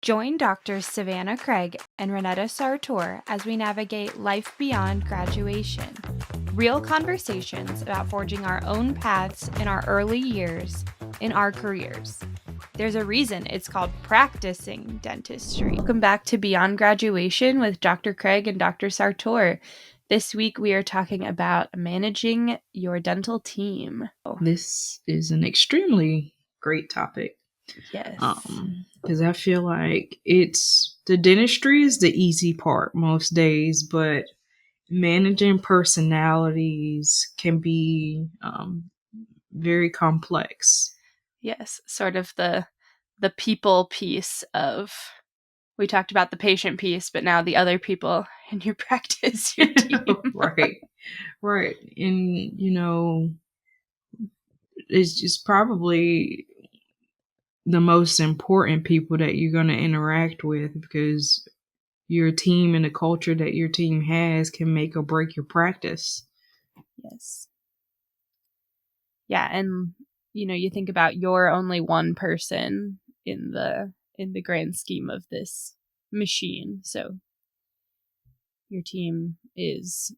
Join Drs. Savanah Craig and Ronnetta Sartor as we navigate life beyond graduation. Real conversations about forging our own paths in our early years in our careers. There's a reason it's called practicing dentistry. Welcome back to Beyond Graduation with Dr. Craig and Dr. Sartor. This week we are talking about managing your dental team. This is an extremely great topic. Yes. Because I feel like the dentistry is the easy part most days, but managing personalities can be very complex. Yes, sort of the people piece of, we talked about the patient piece, but now the other people in your practice, your team. Right. And, it's just probably the most important people that you're going to interact with, because your team and the culture that your team has can make or break your practice. Yes. Yeah, and you think about you're only one person in the grand scheme of this machine. So your team is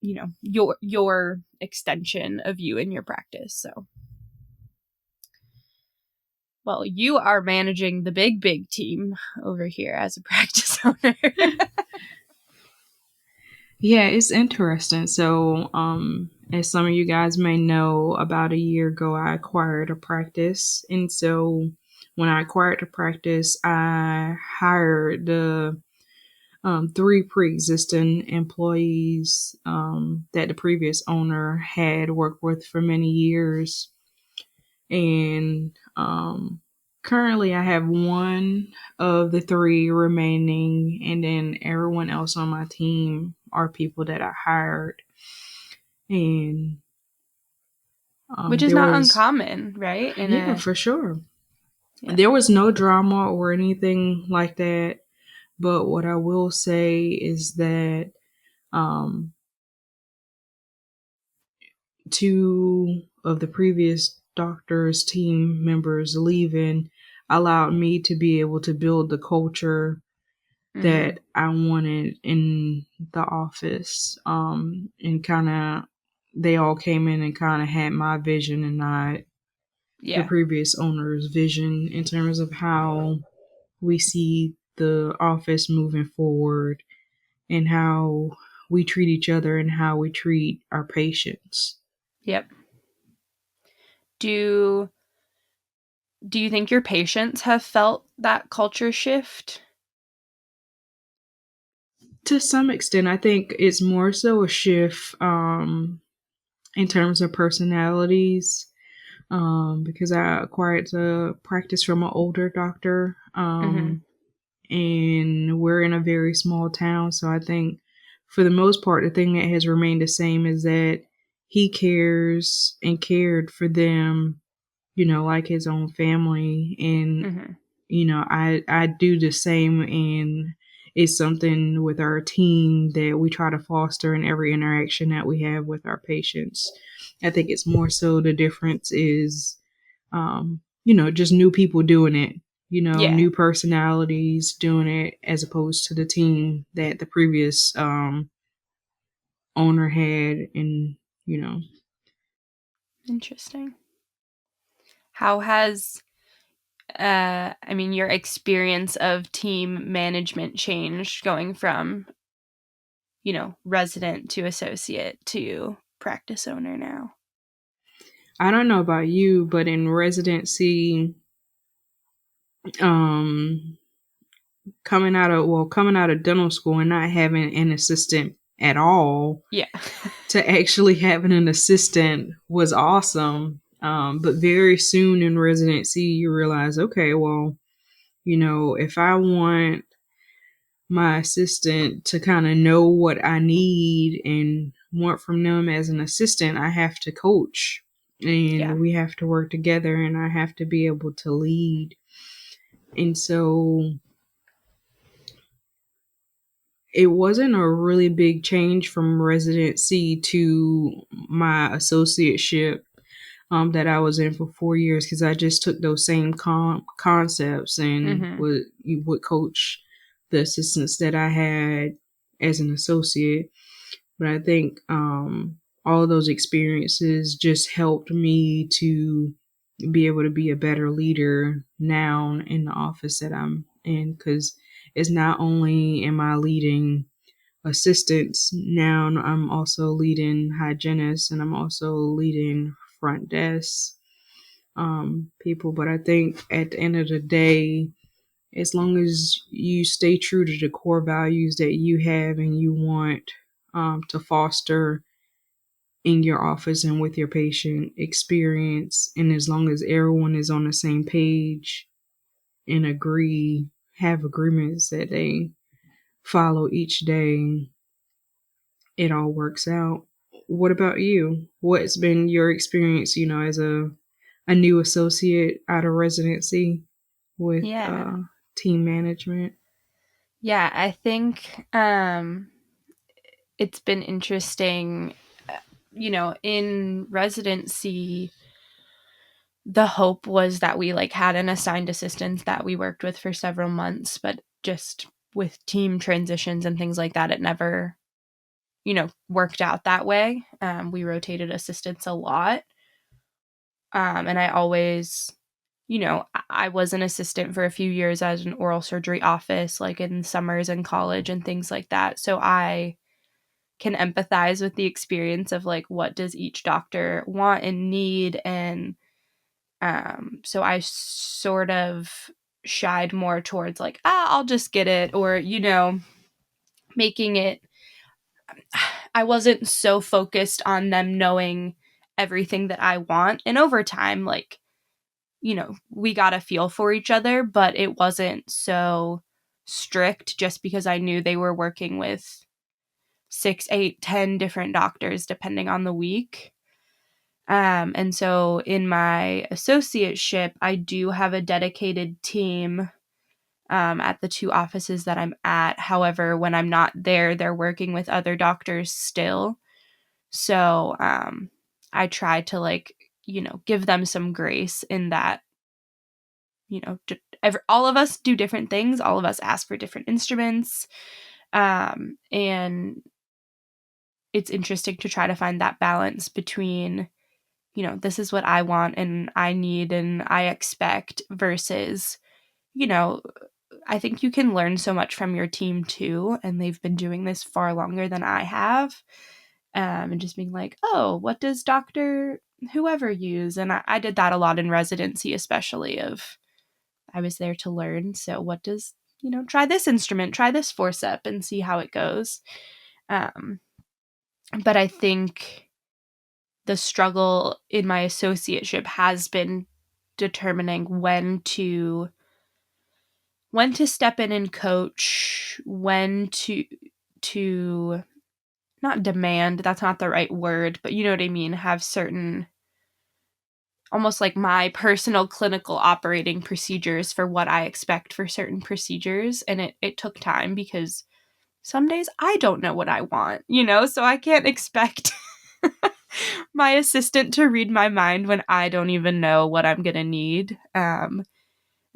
your extension of you in your practice. So well, you are managing the big team over here as a practice owner. Yeah, it's interesting. So, as some of you guys may know, about a year ago, I acquired a practice. And so when I acquired the practice, I hired the 3 pre-existing employees that the previous owner had worked with for many years. And currently I have one of the 3 remaining, and then everyone else on my team are people that I hired. And which is not uncommon, right? For sure. Yeah. There was no drama or anything like that. But what I will say is that 2 of the previous doctor's team members leaving allowed me to be able to build the culture that I wanted in the office. And kind of, they all came in and kind of had my vision and not the previous owner's vision in terms of how we see the office moving forward and how we treat each other and how we treat our patients. Yep. Do you think your patients have felt that culture shift? To some extent, I think it's more so a shift in terms of personalities, because I acquired the practice from an older doctor, and we're in a very small town. So I think for the most part, the thing that has remained the same is that he cares and cared for them, like his own family. And, I do the same, and it's something with our team that we try to foster in every interaction that we have with our patients. I think it's more so the difference is, just new people doing it, new personalities doing it, as opposed to the team that the previous owner had. And, Interesting. How has your experience of team management changed going from, resident to associate to practice owner now? I don't know about you, but in residency, coming out of dental school and not having an assistant at all, to actually having an assistant was awesome. But very soon in residency, you realize, okay, well, if I want my assistant to kind of know what I need and want from them as an assistant, I have to coach, and we have to work together, and I have to be able to lead. And so it wasn't a really big change from residency to my associateship. that I was in for 4 years, because I just took those same concepts and Mm-hmm. would coach the assistants that I had as an associate. But I think all of those experiences just helped me to be able to be a better leader now in the office that I'm in, because it's not only am I leading assistants, now I'm also leading hygienists, and I'm also leading front desk people. But I think at the end of the day, as long as you stay true to the core values that you have and you want to foster in your office and with your patient experience, and as long as everyone is on the same page and have agreements that they follow each day, it all works out. What about you? What's been your experience, as a new associate out of residency with Yeah. team management? Yeah, I think it's been interesting. In residency, the hope was that we like had an assigned assistant that we worked with for several months, but just with team transitions and things like that, it never, worked out that way. We rotated assistants a lot. And I always, I was an assistant for a few years at an oral surgery office, like in summers in college and things like that. So I can empathize with the experience of like, what does each doctor want and need? And so I sort of shied more towards like, I'll just get it, or, making it, I wasn't so focused on them knowing everything that I want. And over time, like, we got a feel for each other, but it wasn't so strict just because I knew they were working with 6, 8, 10 different doctors depending on the week. And so in my associateship, I do have a dedicated team at the 2 offices that I'm at. However, when I'm not there, they're working with other doctors still. So I try to like, give them some grace in that, all of us do different things. All of us ask for different instruments. And it's interesting to try to find that balance between, this is what I want and I need and I expect versus, you know, I think you can learn so much from your team too. And they've been doing this far longer than I have. And just being like, oh, what does Dr. whoever use? And I did that a lot in residency, especially of I was there to learn. So what does, try this instrument, try this forcep and see how it goes. Um, but I think the struggle in my associateship has been determining when to step in and coach, when to not demand, that's not the right word, but you know what I mean, have certain almost like my personal clinical operating procedures for what I expect for certain procedures. And it took time because some days I don't know what I want, so I can't expect my assistant to read my mind when I don't even know what I'm going to need. And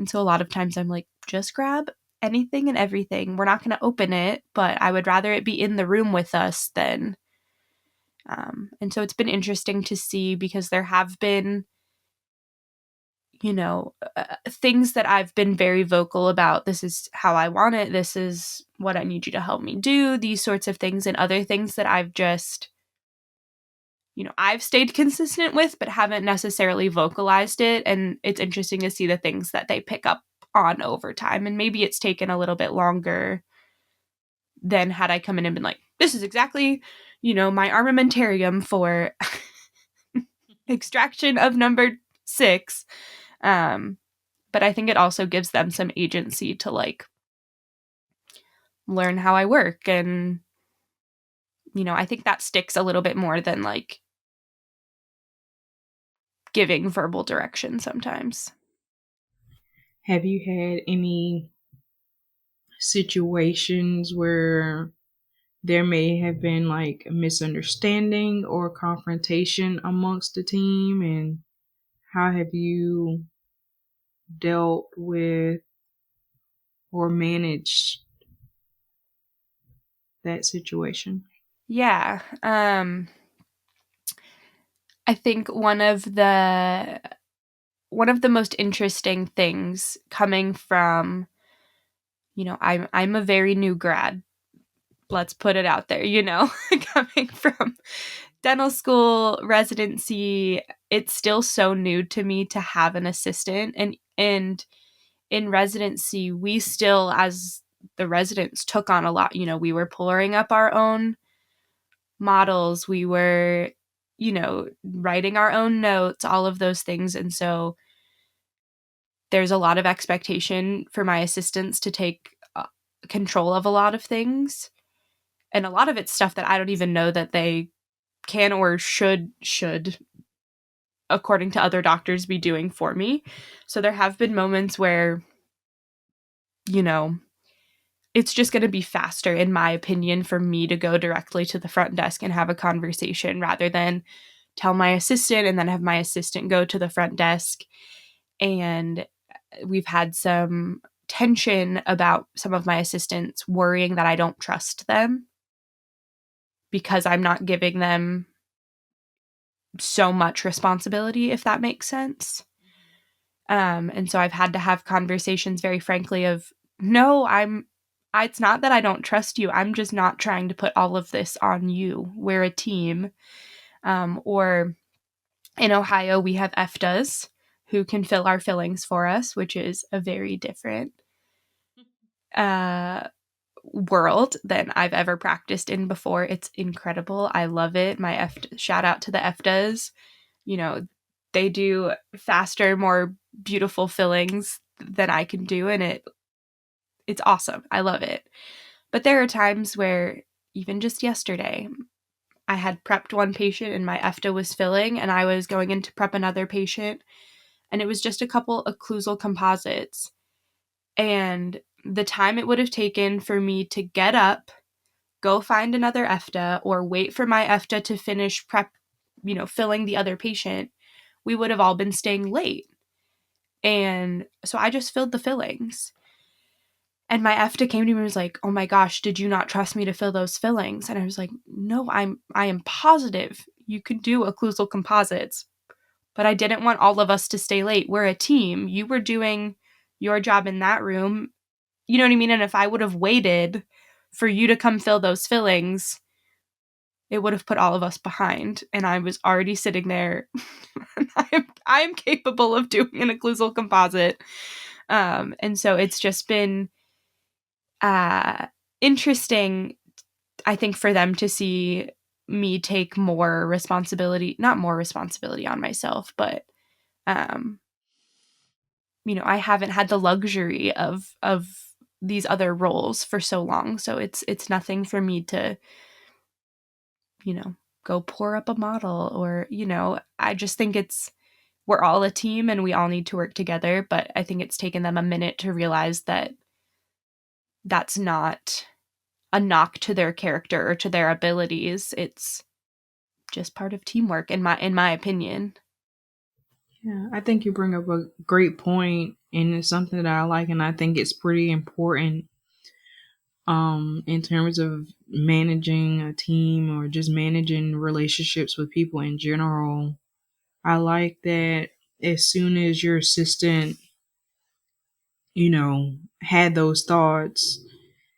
so a lot of times I'm like, just grab anything and everything. We're not going to open it, but I would rather it be in the room with us than. And so it's been interesting to see because there have been things that I've been very vocal about. This is how I want it. This is what I need you to help me do. These sorts of things, and other things that I've just, I've stayed consistent with, but haven't necessarily vocalized it. And it's interesting to see the things that they pick up on over time. And maybe it's taken a little bit longer than had I come in and been like, this is exactly, my armamentarium for extraction of number 6. But I think it also gives them some agency to like learn how I work. And, I think that sticks a little bit more than like giving verbal direction sometimes. Have you had any situations where there may have been like a misunderstanding or confrontation amongst the team, and how have you dealt with or managed that situation? Yeah. I think one of the most interesting things coming from, I'm a very new grad. Let's put it out there, coming from dental school, residency, it's still so new to me to have an assistant. And in residency, we still, as the residents, took on a lot. We were pouring up our own models, we were, writing our own notes, all of those things. And so there's a lot of expectation for my assistants to take control of a lot of things. And a lot of it's stuff that I don't even know that they can or should according to other doctors be doing for me. So there have been moments where, you know, it's just going to be faster, in my opinion, for me to go directly to the front desk and have a conversation rather than tell my assistant and then have my assistant go to the front desk. And we've had some tension about some of my assistants worrying that I don't trust them because I'm not giving them so much responsibility, if that makes sense. And so I've had to have conversations very frankly of, no, it's not that I don't trust you. I'm just not trying to put all of this on you. We're a team. Or in Ohio, we have EFTAs who can fill our fillings for us, which is a very different uh, world than I've ever practiced in before. It's incredible. I love it. Shout out to the EFTAs. They do faster, more beautiful fillings than I can do, and it's awesome. I love it. But there are times where, even just yesterday, I had prepped one patient and my EFTA was filling, and I was going in to prep another patient, and it was just a couple occlusal composites. And the time it would have taken for me to get up, go find another EFTA, or wait for my EFTA to finish filling the other patient, we would have all been staying late. And so I just filled the fillings. And my EFTA came to me and was like, "Oh my gosh, did you not trust me to fill those fillings?" And I was like, "No, I am positive you can do occlusal composites, but I didn't want all of us to stay late. We're a team. You were doing your job in that room. You know what I mean? And if I would have waited for you to come fill those fillings, it would have put all of us behind." And I was already sitting there. I am capable of doing an occlusal composite. And so it's just been uh, interesting, I think, for them to see me take more responsibility, not more responsibility on myself, but um, I haven't had the luxury of these other roles for so long. So it's nothing for me to, go pour up a model or, I just think we're all a team and we all need to work together. But I think it's taken them a minute to realize that that's not a knock to their character or to their abilities. It's just part of teamwork, in my opinion. Yeah, I think you bring up a great point, and it's something that I like, and I think it's pretty important in terms of managing a team or just managing relationships with people in general. I like that as soon as your assistant, had those thoughts,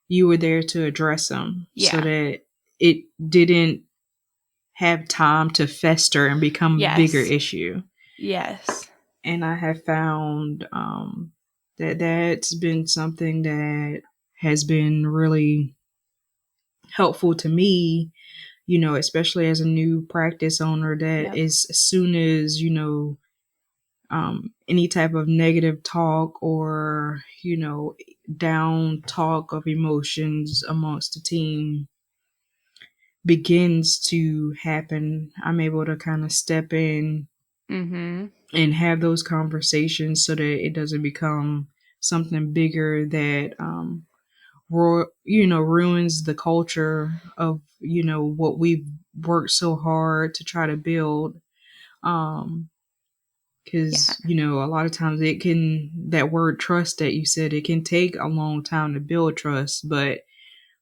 you were there to address them so Yeah. that it didn't have time to fester and become a bigger Yes. issue. Yes. And I have found that that's been something that has been really helpful to me, especially as a new practice owner, that Yep. is as soon as, any type of negative talk or, down talk of emotions amongst the team begins to happen, I'm able to kind of step in Mm-hmm. and have those conversations so that it doesn't become something bigger that ruins the culture of, what we've worked so hard to try to build. Yeah. Because, a lot of times that word trust that you said, it can take a long time to build trust, but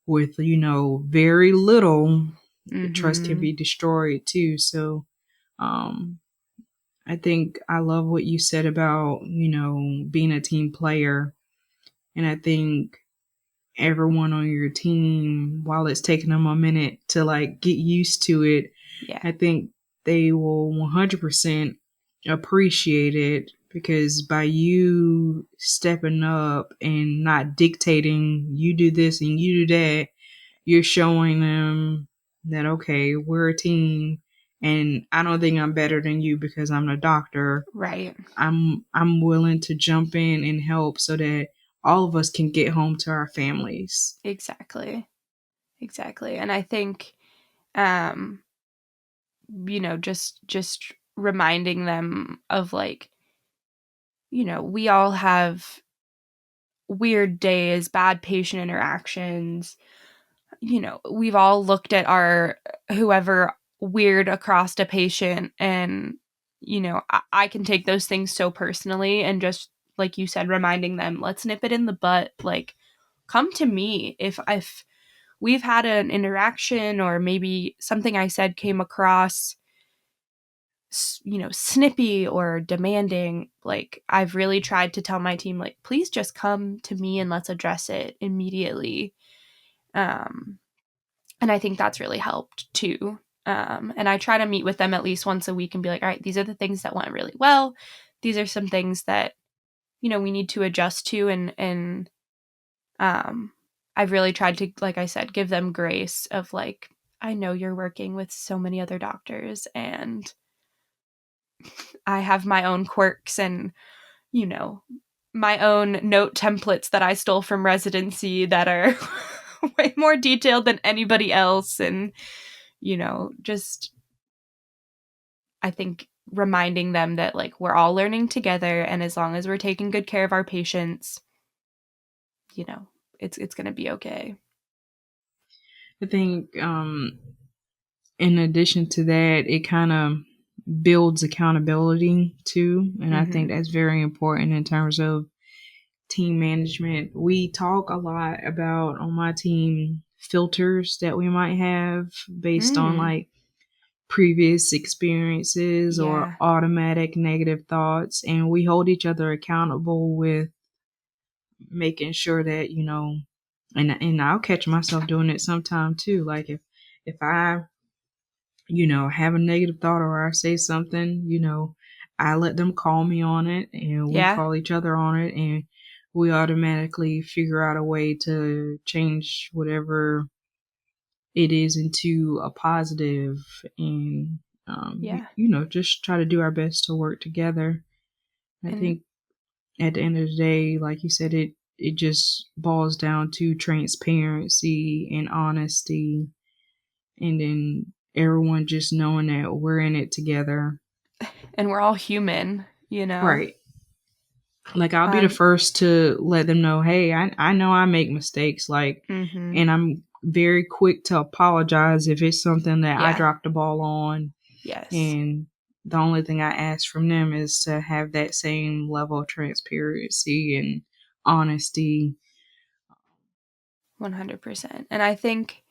with, very little, trust can Mhm. be destroyed too. So, um, I think I love what you said about, being a team player. And I think everyone on your team, while it's taking them a minute to like get used to it, Yeah. I think they will 100% appreciate it, because by you stepping up and not dictating, you do this and you do that, you're showing them that, okay, we're a team, and I don't think I'm better than you because I'm a doctor. Right. I'm willing to jump in and help so that all of us can get home to our families. Exactly. Exactly. And I think um just reminding them of like, we all have weird days, bad patient interactions. We've all looked at our whoever weird across a patient, and I can take those things so personally, and just like you said, reminding them, let's nip it in the butt. Like, come to me if we've had an interaction, or maybe something I said came across snippy or demanding. Like, I've really tried to tell my team, like, please just come to me and let's address it immediately. um and I think that's really helped too. And I try to meet with them at least once a week and be like, all right, these are the things that went really well, these are some things that we need to adjust to. And I've really tried to, like I said, give them grace of like, I know you're working with so many other doctors, and I have my own quirks and, you know, my own note templates that I stole from residency that are way more detailed than anybody else. And, just I think reminding them that like we're all learning together, and as long as we're taking good care of our patients, you know, it's going to be okay. I think, in addition to that, it kind of builds accountability too. And I think Mhm. that's very important in terms of team management. We talk a lot about, on my team, filters that we might have based on Mm. like previous experiences or Yeah. automatic negative thoughts. And we hold each other accountable with making sure that, and I'll catch myself doing it sometime too. Like if I, have a negative thought or I say something, I let them call me on it, and we Yeah. call each other on it, and we automatically figure out a way to change whatever it is into a positive. And Yeah. just try to do our best to work together. I And think at the end of the day, like you said, it just boils down to transparency and honesty, and then everyone just knowing that we're in it together. we're all human. Right. Like, I'll be the Um first to let them know, hey, I know I make mistakes, like, mhm. and I'm very quick to apologize if it's something that I Yeah. dropped the ball on. Yes. And the only thing I ask from them is to have that same level of transparency and honesty. 100%. And I think,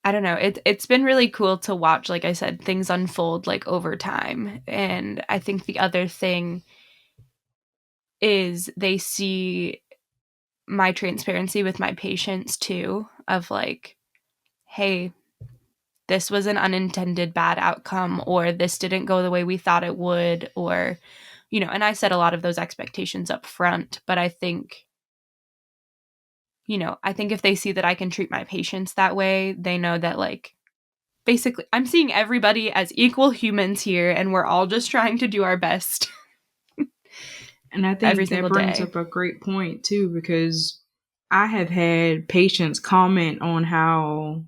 I don't know, it's been really cool to watch, like I said, things unfold like over time. And I think the other thing is they see my transparency with my patients too, of like, hey, this was an unintended bad outcome, or this didn't go the way we thought it would, or and I set a lot of those expectations up front. But I think if they see that I can treat my patients that way, they know that, like, basically I'm seeing everybody as equal humans here, and we're all just trying to do our best And I every think that single brings day. up a great point too, because I have had patients comment on how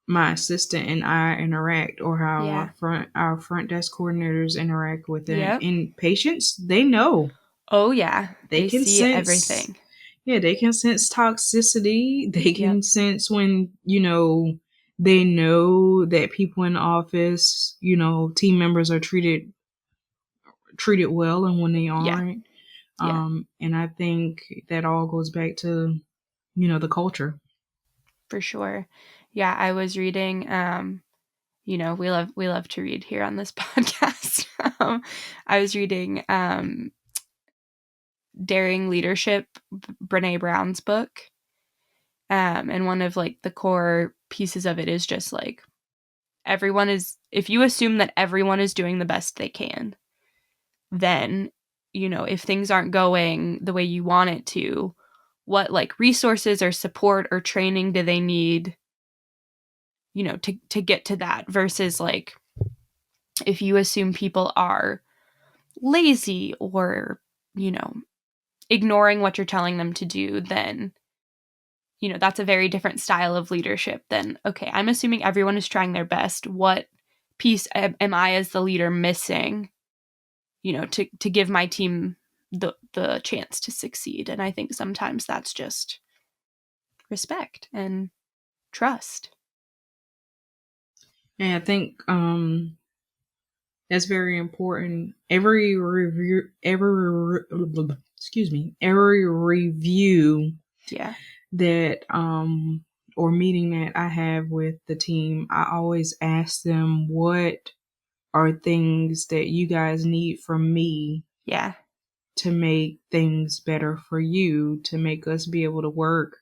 my assistant and I interact, or how Yeah. our front desk coordinators interact with them. Yep. And patients, they know, Oh yeah, they they can see sense, everything. Yeah, they can sense toxicity. They Yep. can sense when, they know that people in the office, team members are treated well and when they Yeah. aren't. Yeah. And I think that all goes back to, the culture. For sure. Yeah, I was reading we love to read here on this podcast. I was reading Daring Leadership, Brené Brown's book. And one of like the core pieces of it is just like if you assume that everyone is doing the best they can, then, if things aren't going the way you want it to, what like resources or support or training do they need, to get to that, versus like if you assume people are lazy or, you know, ignoring what you're telling them to do, then, that's a very different style of leadership than, okay, I'm assuming everyone is trying their best. What piece am I as the leader missing, to give my team the chance to succeed? And I think sometimes that's just respect and trust. And I think that's very important. Every review Yeah. that or meeting that I have with the team, I always ask them, what are things that you guys need from me Yeah. to make things better for you, to make us be able to work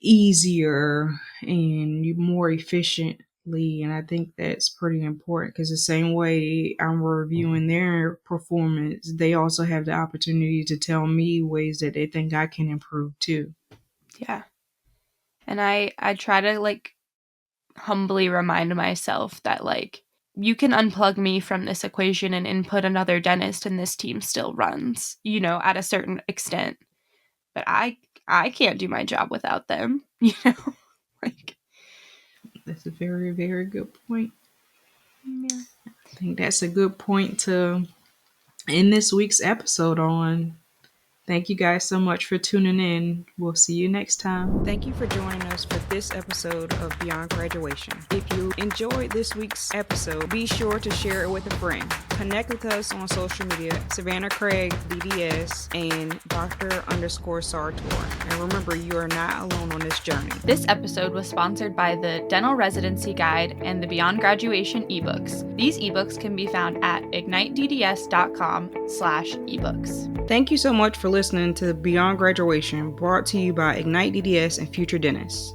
easier and more efficiently. And I think that's pretty important, because the same way I'm reviewing their performance, they also have the opportunity to tell me ways that they think I can improve too. Yeah. And I try to like humbly remind myself that like you can unplug me from this equation and input another dentist and this team still runs, at a certain extent. But I can't do my job without them, Like, That's a very, very good point. yeah. I think that's a good point to end this week's episode on. Thank you guys so much for tuning in. We'll see you next time. Thank you for joining us for this episode of Beyond Graduation. If you enjoyed this week's episode, be sure to share it with a friend. Connect with us on social media, Savanah Craig, DDS, and Dr_Sartor. And remember, you are not alone on this journey. This episode was sponsored by the Dental Residency Guide and the Beyond Graduation ebooks. These ebooks can be found at ignitedds.com/ebooks. Thank you so much for listening to Beyond Graduation, brought to you by Ignite DDS and Future Dentists.